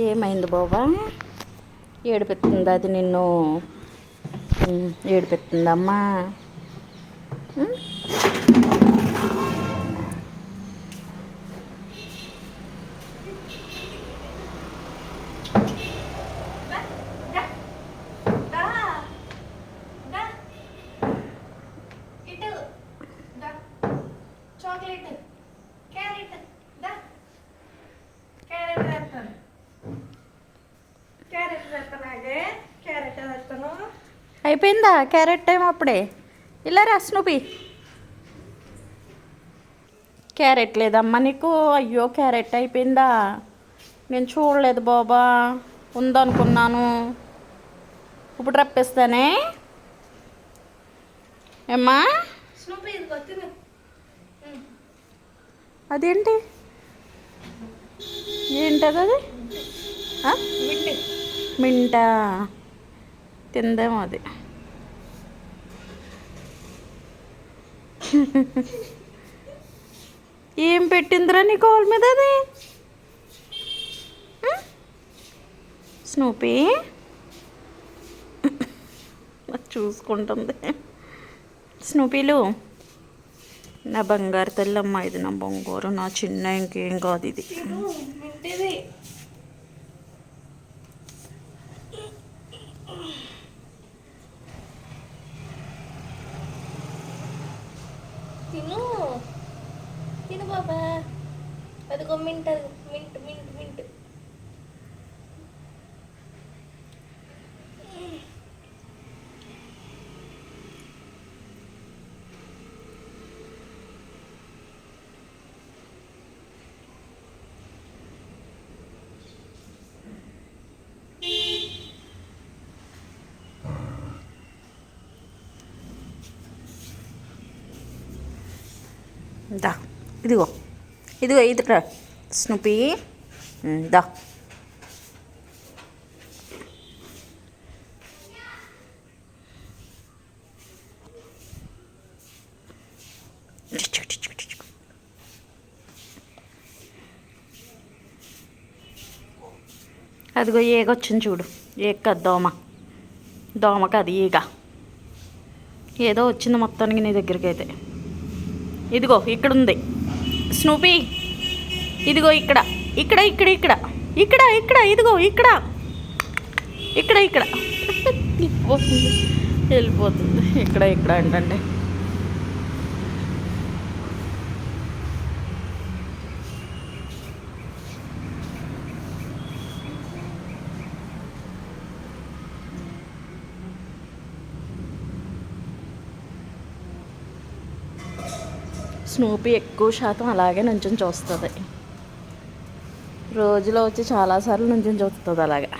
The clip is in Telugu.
ఏమైంది బాబా? ఏడిపెత్తుందా అది నిన్ను? ఏడిపెత్తుందమ్మా? చాక్లెట్ క్యారెట్ క్యారెట్ వేస్తాను క్యారెట్ వేస్తానాగే క్యారెట్ వేస్తాను. అయిపోయిందా క్యారెట్ టైం అప్పుడే? ఇలా రా స్నూపి. క్యారెట్ లేదమ్మా నీకు? అయ్యో క్యారెట్ అయిపోయిందా? నేను చూడలేదు బాబా, ఉందనుకున్నాను. ఇప్పుడు రప్పిస్తానే ఏమ్మా. స్నూపీ ఇదిగో తిను. అదేంటి? ఏంటది అది? మింటా తిందేమో అది. ఏం పెట్టిందిరా నీ కాల్ మీద అది? స్నూపీ చూసుకుంటుంది. స్నూపీలు నా బంగారు తెల్లమ్మ, ఇది నా బొంగోరు, నా చిన్న, ఇంకేం కాదు ఇది. తిను తిను బాబా. అదిగో మింట్, మింట్ మింట్ మింట్. దా ఇదిగో ఇదిగో ఇదిరా స్నూపీ, దా. అదిగో ఏగొచ్చింది చూడు. ఏగ కాదు, దోమ. దోమ కాదు, ఈగ. ఏదో వచ్చింది మొత్తానికి నీ దగ్గరికి అయితే. ఇదిగో ఇక్కడ ఉంది స్నూపీ. ఇదిగో ఇక్కడ ఇక్కడ ఇక్కడ ఇక్కడ ఇక్కడ ఇక్కడ ఇదిగో ఇక్కడ ఇక్కడ ఇక్కడ వెళ్ళిపోతుంది వెళ్ళిపోతుంది. ఇక్కడ ఇక్కడ ఏంటంటే స్నూపీ ఎక్కువ శాతం అలాగే నుంచొని చూస్తుంది. రోజులో వచ్చి చాలాసార్లు నుంచొని చూస్తుంది అలాగా.